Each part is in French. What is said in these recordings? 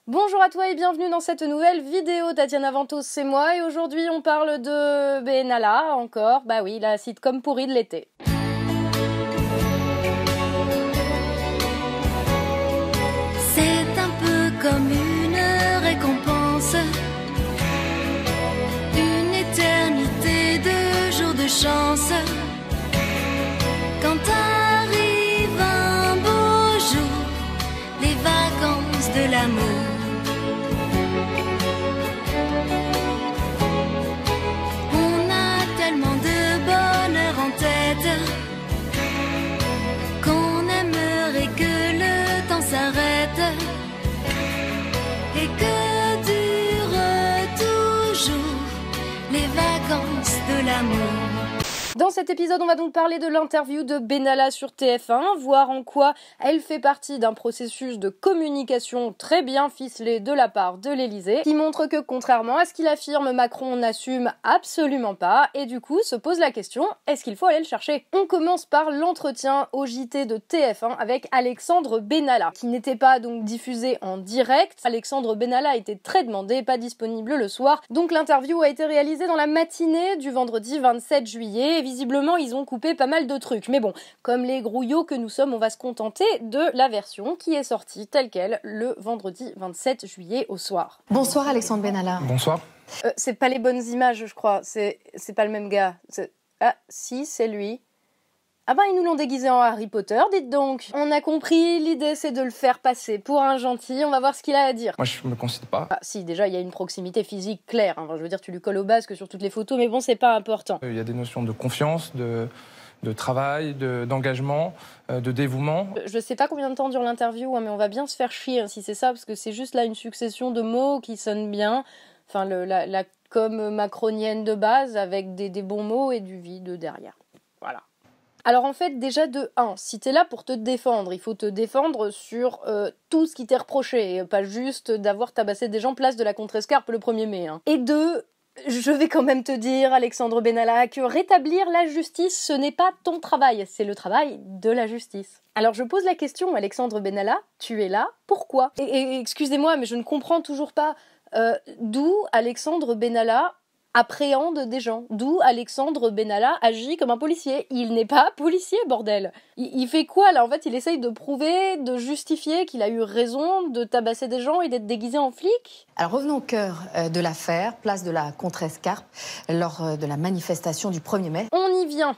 Bonjour à toi et bienvenue dans cette nouvelle vidéo. Tatiana Ventos, c'est moi et aujourd'hui on parle de Benalla encore. Bah oui, la sitcom pourrie de l'été. C'est un peu comme une récompense, une éternité de jours de chance. Quand arrive un beau jour, les vacances de l'amour. On a tellement de bonheur en tête qu'on aimerait que le temps s'arrête et que durent toujours les vacances de l'amour. Dans cet épisode, on va donc parler de l'interview de Benalla sur TF1, voir en quoi elle fait partie d'un processus de communication très bien ficelé de la part de l'Élysée, qui montre que, contrairement à ce qu'il affirme, Macron n'assume absolument pas, et du coup se pose la question, est-ce qu'il faut aller le chercher? On commence par l'entretien au JT de TF1 avec Alexandre Benalla, qui n'était pas donc diffusé en direct. Alexandre Benalla était très demandé, pas disponible le soir, donc l'interview a été réalisée dans la matinée du vendredi 27 juillet, et visiblement ils ont coupé pas mal de trucs. Mais bon, comme les grouillots que nous sommes, on va se contenter de la version qui est sortie telle quelle le vendredi 27 juillet au soir. Bonsoir Alexandre Benalla. Bonsoir. C'est pas les bonnes images, je crois. C'est pas le même gars. Ah, si, c'est lui. Ah ben, ils nous l'ont déguisé en Harry Potter, dites donc. On a compris, l'idée c'est de le faire passer pour un gentil, on va voir ce qu'il a à dire. Moi, je me considère pas. Ah si, déjà, il y a une proximité physique claire. Enfin, je veux dire, tu lui colles au basque sur toutes les photos, mais bon, c'est pas important. Il y a des notions de confiance, de travail, d'engagement, de dévouement. Je sais pas combien de temps dure l'interview, hein, mais on va bien se faire chier hein, si c'est ça, parce que c'est juste là une succession de mots qui sonnent bien. Enfin, la com macronienne de base, avec des bons mots et du vide derrière. Voilà. Alors en fait, déjà de 1, si t'es là pour te défendre, il faut te défendre sur tout ce qui t'est reproché, et pas juste d'avoir tabassé des gens place de la Contrescarpe le 1er mai. Hein. Et 2, je vais quand même te dire, Alexandre Benalla, que rétablir la justice, ce n'est pas ton travail, c'est le travail de la justice. Alors je pose la question, Alexandre Benalla, tu es là, pourquoi? Et excusez-moi, mais je ne comprends toujours pas d'où Alexandre Benalla appréhende des gens. D'où Alexandre Benalla agit comme un policier. Il n'est pas policier, bordel. Il fait quoi, là? En fait, il essaye de prouver, de justifier qu'il a eu raison de tabasser des gens et d'être déguisé en flic. Alors revenons au cœur de l'affaire, place de la Contrescarpe, lors de la manifestation du 1er mai. On y vient.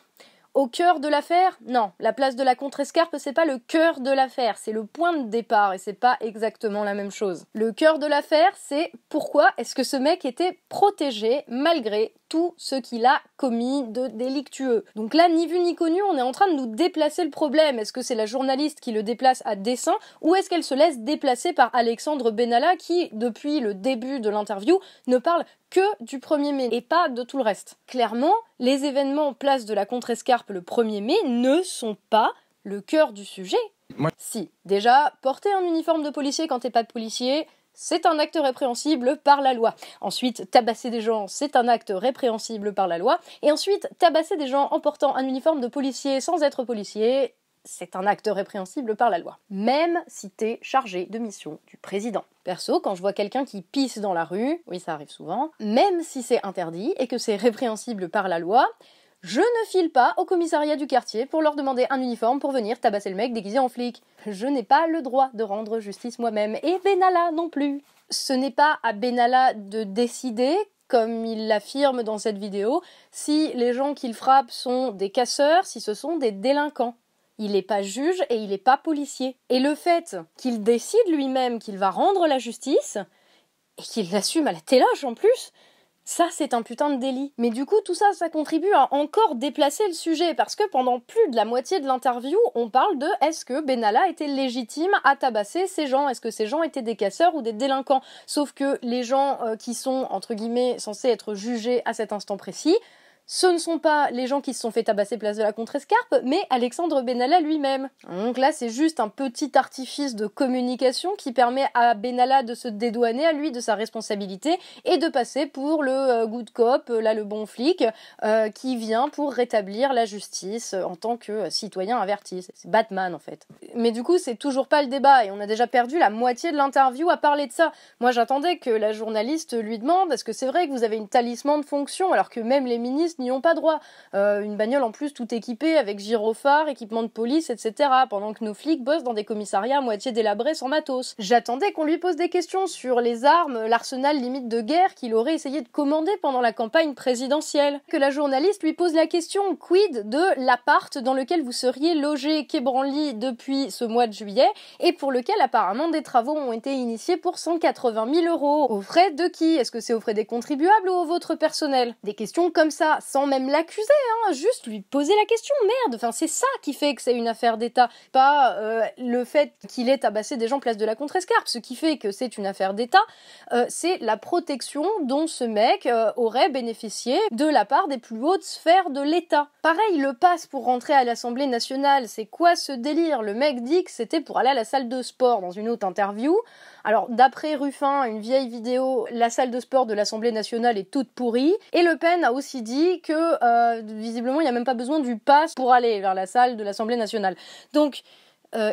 Au cœur de l'affaire? Non, la place de la Contrescarpe, c'est pas le cœur de l'affaire, c'est le point de départ et c'est pas exactement la même chose. Le cœur de l'affaire, c'est pourquoi est-ce que ce mec était protégé malgré tout ce qu'il a commis de délictueux. Donc là, ni vu ni connu, on est en train de nous déplacer le problème. Est-ce que c'est la journaliste qui le déplace à dessein ou est-ce qu'elle se laisse déplacer par Alexandre Benalla qui, depuis le début de l'interview, ne parle que du 1er mai et pas de tout le reste. Clairement, les événements place de la Contrescarpe le 1er mai ne sont pas le cœur du sujet. Si, déjà, porter un uniforme de policier quand t'es pas policier, c'est un acte répréhensible par la loi. Ensuite, tabasser des gens, c'est un acte répréhensible par la loi. Et ensuite, tabasser des gens en portant un uniforme de policier sans être policier, c'est un acte répréhensible par la loi. Même si t'es chargé de mission du président. Perso, quand je vois quelqu'un qui pisse dans la rue, oui ça arrive souvent, même si c'est interdit et que c'est répréhensible par la loi, je ne file pas au commissariat du quartier pour leur demander un uniforme pour venir tabasser le mec déguisé en flic. Je n'ai pas le droit de rendre justice moi-même, et Benalla non plus. Ce n'est pas à Benalla de décider, comme il l'affirme dans cette vidéo, si les gens qu'il frappe sont des casseurs, si ce sont des délinquants. Il n'est pas juge et il n'est pas policier. Et le fait qu'il décide lui-même qu'il va rendre la justice, et qu'il l'assume à la téloche en plus, ça, c'est un putain de délit. Mais du coup, tout ça, ça contribue à encore déplacer le sujet, parce que pendant plus de la moitié de l'interview, on parle de est-ce que Benalla était légitime à tabasser ces gens? Est-ce que ces gens étaient des casseurs ou des délinquants? Sauf que les gens qui sont, entre guillemets, censés être jugés à cet instant précis, ce ne sont pas les gens qui se sont fait tabasser place de la Contrescarpe, mais Alexandre Benalla lui-même. Donc là, c'est juste un petit artifice de communication qui permet à Benalla de se dédouaner à lui de sa responsabilité et de passer pour le good cop, là le bon flic, qui vient pour rétablir la justice en tant que citoyen averti. C'est Batman en fait. Mais du coup, c'est toujours pas le débat et on a déjà perdu la moitié de l'interview à parler de ça. Moi, j'attendais que la journaliste lui demande, est-ce que c'est vrai que vous avez une talisman de fonction alors que même les ministres n'y ont pas droit. Une bagnole en plus tout équipée avec gyrophare, équipement de police, etc. Pendant que nos flics bossent dans des commissariats à moitié délabrés sans matos. J'attendais qu'on lui pose des questions sur les armes, l'arsenal limite de guerre qu'il aurait essayé de commander pendant la campagne présidentielle. Que la journaliste lui pose la question, quid de l'appart dans lequel vous seriez logé quai Branly depuis ce mois de juillet et pour lequel apparemment des travaux ont été initiés pour 180 000 €. Aux frais de qui? Est-ce que c'est aux frais des contribuables ou au vôtre personnel? Des questions comme ça, sans même l'accuser, juste lui poser la question, merde, enfin c'est ça qui fait que c'est une affaire d'État, pas le fait qu'il ait tabassé des gens place de la Contrescarpe. Ce qui fait que c'est une affaire d'État, c'est la protection dont ce mec aurait bénéficié de la part des plus hautes sphères de l'État. Pareil, le pass pour rentrer à l'Assemblée nationale, c'est quoi ce délire? Le mec dit que c'était pour aller à la salle de sport dans une autre interview. Alors, d'après Ruffin, une vieille vidéo, la salle de sport de l'Assemblée nationale est toute pourrie. Et Le Pen a aussi dit que, visiblement, il n'y a même pas besoin du pass pour aller vers la salle de l'Assemblée nationale. Donc,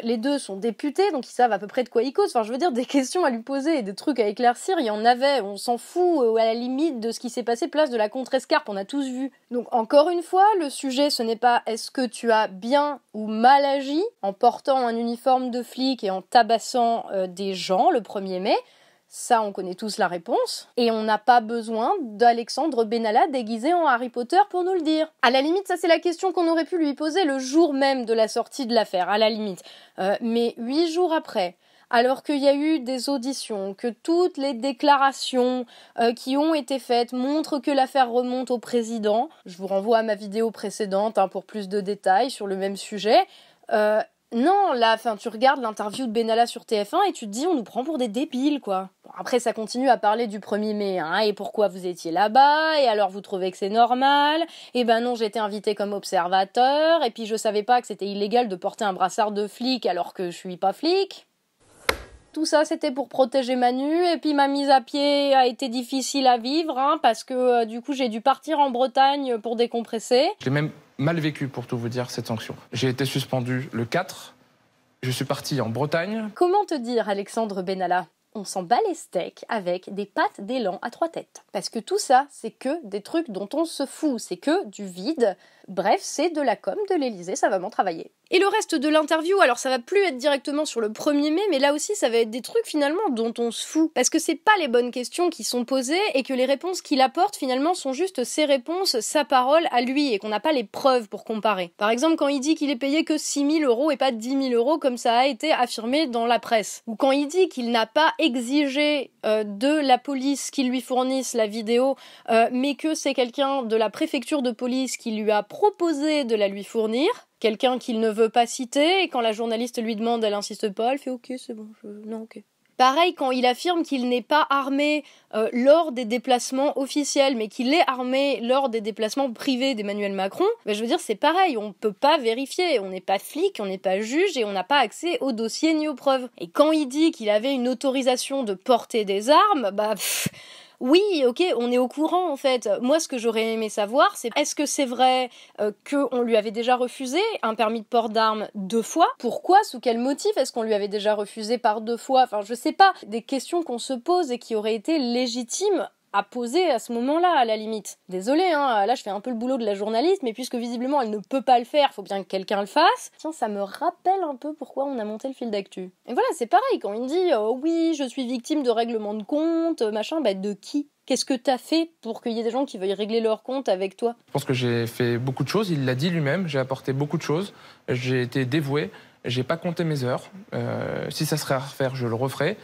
les deux sont députés, donc ils savent à peu près de quoi ils causent. Enfin, je veux dire, des questions à lui poser et des trucs à éclaircir, il y en avait. On s'en fout à la limite de ce qui s'est passé place de la Contrescarpe, on a tous vu. Donc, encore une fois, le sujet, ce n'est pas est-ce que tu as bien ou mal agi en portant un uniforme de flic et en tabassant des gens le 1er mai. Ça, on connaît tous la réponse. Et on n'a pas besoin d'Alexandre Benalla déguisé en Harry Potter pour nous le dire. À la limite, ça c'est la question qu'on aurait pu lui poser le jour même de la sortie de l'affaire, à la limite. Mais 8 jours après, alors qu'il y a eu des auditions, que toutes les déclarations qui ont été faites montrent que l'affaire remonte au président, je vous renvoie à ma vidéo précédente pour plus de détails sur le même sujet, non, là, tu regardes l'interview de Benalla sur TF1 et tu te dis, on nous prend pour des débiles, quoi. Bon, après, ça continue à parler du 1er mai, et pourquoi vous étiez là-bas, et alors vous trouvez que c'est normal, et ben non, j'ai été invitée comme observateur, et puis je savais pas que c'était illégal de porter un brassard de flic alors que je suis pas flic. Tout ça, c'était pour protéger Manu, et puis ma mise à pied a été difficile à vivre, parce que du coup, j'ai dû partir en Bretagne pour décompresser. J'ai même mal vécu, pour tout vous dire, cette sanction. J'ai été suspendu le 4, je suis parti en Bretagne. Comment te dire, Alexandre Benalla? On s'en bat les steaks avec des pattes d'élan à 3 têtes. Parce que tout ça, c'est que des trucs dont on se fout, c'est que du vide. Bref, c'est de la com de l'Élysée, ça va m'en travailler. Et le reste de l'interview, alors ça va plus être directement sur le 1er mai, mais là aussi ça va être des trucs finalement dont on se fout. Parce que c'est pas les bonnes questions qui sont posées et que les réponses qu'il apporte finalement sont juste ses réponses, sa parole à lui, et qu'on n'a pas les preuves pour comparer. Par exemple, quand il dit qu'il est payé que 6 000 € et pas 10 000 € comme ça a été affirmé dans la presse. Ou quand il dit qu'il n'a pas exigé de la police qu'il lui fournisse la vidéo, mais que c'est quelqu'un de la préfecture de police qui lui a proposé de la lui fournir. Quelqu'un qu'il ne veut pas citer, et quand la journaliste lui demande, elle insiste pas, elle fait ok, c'est bon, non, ok. Pareil, quand il affirme qu'il n'est pas armé lors des déplacements officiels, mais qu'il est armé lors des déplacements privés d'Emmanuel Macron, je veux dire, c'est pareil, on peut pas vérifier, on n'est pas flic, on n'est pas juge, et on n'a pas accès aux dossiers ni aux preuves. Et quand il dit qu'il avait une autorisation de porter des armes, oui, ok, on est au courant en fait. Moi, ce que j'aurais aimé savoir, c'est est-ce que c'est vrai qu'on lui avait déjà refusé un permis de port d'armes 2 fois? Pourquoi? Sous quel motif est-ce qu'on lui avait déjà refusé par 2 fois? Enfin, je sais pas. Des questions qu'on se pose et qui auraient été légitimes à poser à ce moment-là, à la limite. Désolée, là je fais un peu le boulot de la journaliste, mais puisque visiblement elle ne peut pas le faire, faut bien que quelqu'un le fasse. Tiens, ça me rappelle un peu pourquoi on a monté le fil d'actu. Et voilà, c'est pareil, quand il dit « Oh oui, je suis victime de règlement de compte, machin », de qui? Qu'est-ce que t'as fait pour qu'il y ait des gens qui veuillent régler leur compte avec toi? Je pense que j'ai fait beaucoup de choses, il l'a dit lui-même, j'ai apporté beaucoup de choses, j'ai été dévoué, j'ai pas compté mes heures. Si ça serait à refaire, je le referai.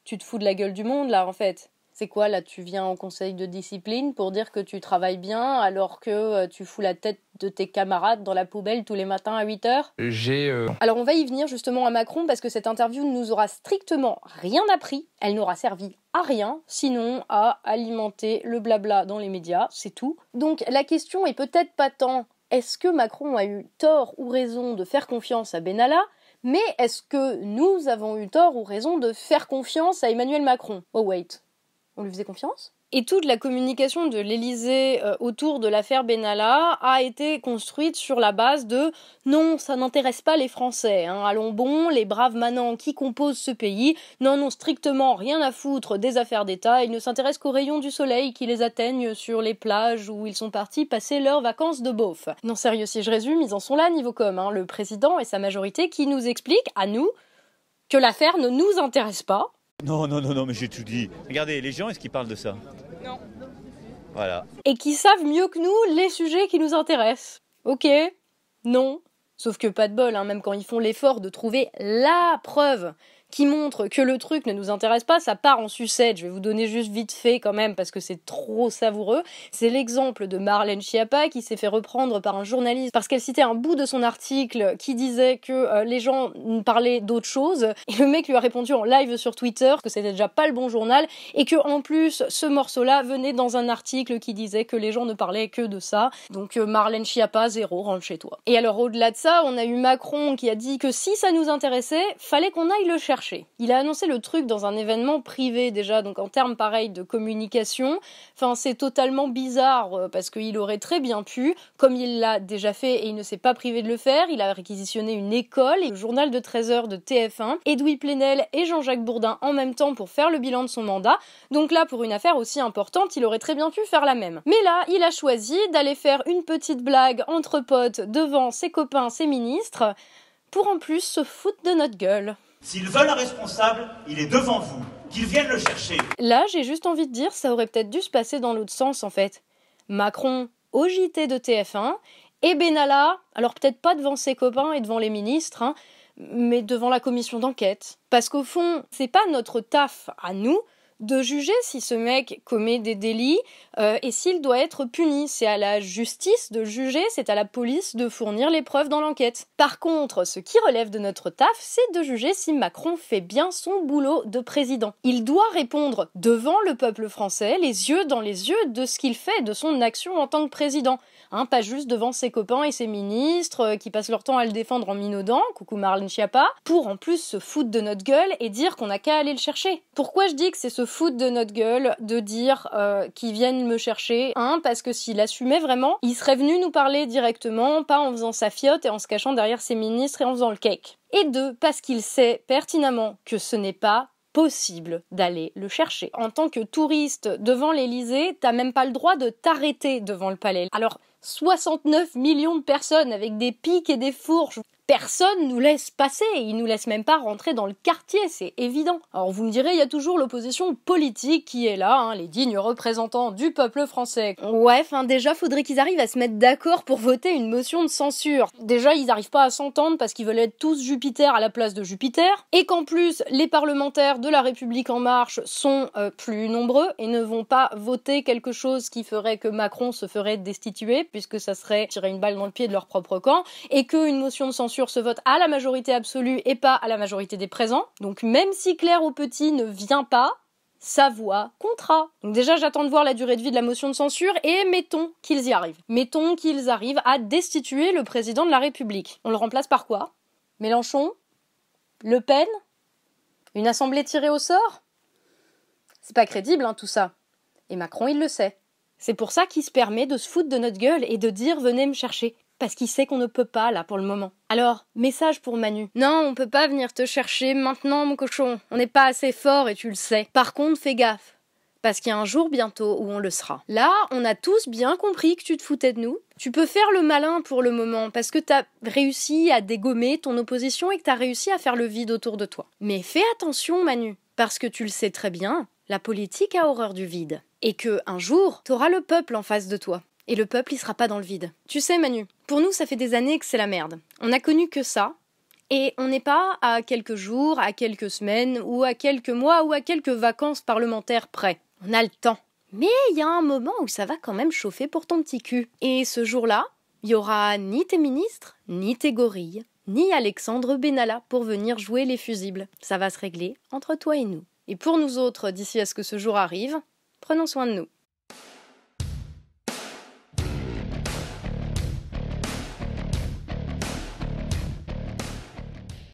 Tu te fous de la gueule du monde, là, en fait. C'est quoi là, tu viens en conseil de discipline pour dire que tu travailles bien alors que tu fous la tête de tes camarades dans la poubelle tous les matins à 8h? Alors on va y venir justement à Macron parce que cette interview ne nous aura strictement rien appris. Elle n'aura servi à rien, sinon à alimenter le blabla dans les médias, c'est tout. Donc la question est peut-être pas tant est-ce que Macron a eu tort ou raison de faire confiance à Benalla, mais est-ce que nous avons eu tort ou raison de faire confiance à Emmanuel Macron? Oh wait, on lui faisait confiance? Et toute la communication de l'Élysée autour de l'affaire Benalla a été construite sur la base de « non, ça n'intéresse pas les Français, hein. Allons bon, les braves manants qui composent ce pays n'en ont strictement rien à foutre des affaires d'État, ils ne s'intéressent qu'aux rayons du soleil qui les atteignent sur les plages où ils sont partis passer leurs vacances de beauf. » Non sérieux, si je résume, ils en sont là niveau com, hein. Le président et sa majorité qui nous expliquent, à nous, que l'affaire ne nous intéresse pas. Non, mais j'ai tout dit. Regardez, les gens, est-ce qu'ils parlent de ça? Non. Voilà. Et qui savent mieux que nous les sujets qui nous intéressent. Ok, non. Sauf que pas de bol, hein, même quand ils font l'effort de trouver la preuve qui montre que le truc ne nous intéresse pas, ça part en sucette. Je vais vous donner juste vite fait quand même parce que c'est trop savoureux. C'est l'exemple de Marlène Schiappa qui s'est fait reprendre par un journaliste parce qu'elle citait un bout de son article qui disait que les gens parlaient d'autre chose et le mec lui a répondu en live sur Twitter que c'était déjà pas le bon journal et que en plus ce morceau-là venait dans un article qui disait que les gens ne parlaient que de ça. Donc Marlène Schiappa, 0, rentre chez toi. Et alors au-delà de ça, on a eu Macron qui a dit que si ça nous intéressait, fallait qu'on aille le chercher. Il a annoncé le truc dans un événement privé déjà, donc en termes pareils de communication, enfin c'est totalement bizarre parce qu'il aurait très bien pu, comme il l'a déjà fait et il ne s'est pas privé de le faire, il a réquisitionné une école, le journal de 13h de TF1, Edoui Plenel et Jean-Jacques Bourdin en même temps pour faire le bilan de son mandat, donc là pour une affaire aussi importante, il aurait très bien pu faire la même. Mais là, il a choisi d'aller faire une petite blague entre potes devant ses copains, ses ministres, pour en plus se foutre de notre gueule. S'ils veulent un responsable, il est devant vous. Qu'ils viennent le chercher. Là, j'ai juste envie de dire, ça aurait peut-être dû se passer dans l'autre sens, en fait. Macron au JT de TF1, et Benalla, alors peut-être pas devant ses copains et devant les ministres, hein, mais devant la commission d'enquête. Parce qu'au fond, c'est pas notre taf à nous de juger si ce mec commet des délits et s'il doit être puni. C'est à la justice de juger, c'est à la police de fournir les preuves dans l'enquête. Par contre, ce qui relève de notre taf, c'est de juger si Macron fait bien son boulot de président. Il doit répondre devant le peuple français, les yeux dans les yeux, de ce qu'il fait, de son action en tant que président. Hein, pas juste devant ses copains et ses ministres qui passent leur temps à le défendre en minaudant, coucou Marlène Schiappa, pour en plus se foutre de notre gueule et dire qu'on n'a qu'à aller le chercher. Pourquoi je dis que c'est se foutre de notre gueule de dire qu'ils viennent me chercher? Parce que s'il assumait vraiment, il serait venu nous parler directement, pas en faisant sa fiotte et en se cachant derrière ses ministres et en faisant le cake. Et 2, parce qu'il sait pertinemment que ce n'est pas possible d'aller le chercher. En tant que touriste devant l'Élysée, t'as même pas le droit de t'arrêter devant le palais. Alors, 69 millions de personnes avec des pics et des fourches, personne nous laisse passer, ils nous laissent même pas rentrer dans le quartier, c'est évident. Alors vous me direz, il y a toujours l'opposition politique qui est là, hein, les dignes représentants du peuple français. Ouais, déjà faudrait qu'ils arrivent à se mettre d'accord pour voter une motion de censure. Déjà, ils arrivent pas à s'entendre parce qu'ils veulent être tous Jupiter à la place de Jupiter, et qu'en plus, les parlementaires de la République En Marche sont plus nombreux et ne vont pas voter quelque chose qui ferait que Macron se ferait destituer, puisque ça serait tirer une balle dans le pied de leur propre camp, et qu'une motion de censure se vote à la majorité absolue et pas à la majorité des présents. Donc même si Claire Aupetit ne vient pas, sa voix comptera. Donc déjà, j'attends de voir la durée de vie de la motion de censure et mettons qu'ils y arrivent. Mettons qu'ils arrivent à destituer le président de la République. On le remplace par quoi? Mélenchon? Le Pen? Une assemblée tirée au sort? C'est pas crédible, tout ça. Et Macron, il le sait. C'est pour ça qu'il se permet de se foutre de notre gueule et de dire « venez me chercher ». Parce qu'il sait qu'on ne peut pas, là, pour le moment. Alors, message pour Manu. Non, on peut pas venir te chercher maintenant, mon cochon. On n'est pas assez fort et tu le sais. Par contre, fais gaffe. Parce qu'il y a un jour bientôt où on le sera. Là, on a tous bien compris que tu te foutais de nous. Tu peux faire le malin pour le moment, parce que t'as réussi à dégommer ton opposition et que t'as réussi à faire le vide autour de toi. Mais fais attention, Manu. Parce que tu le sais très bien, la politique a horreur du vide. Et que, un jour, t'auras le peuple en face de toi. Et le peuple, il sera pas dans le vide. Tu sais, Manu, pour nous, ça fait des années que c'est la merde. On a connu que ça, et on n'est pas à quelques jours, à quelques semaines, ou à quelques mois, ou à quelques vacances parlementaires près. On a le temps. Mais il y a un moment où ça va quand même chauffer pour ton petit cul. Et ce jour-là, il y aura ni tes ministres, ni tes gorilles, ni Alexandre Benalla pour venir jouer les fusibles. Ça va se régler entre toi et nous. Et pour nous autres, d'ici à ce que ce jour arrive, prenons soin de nous.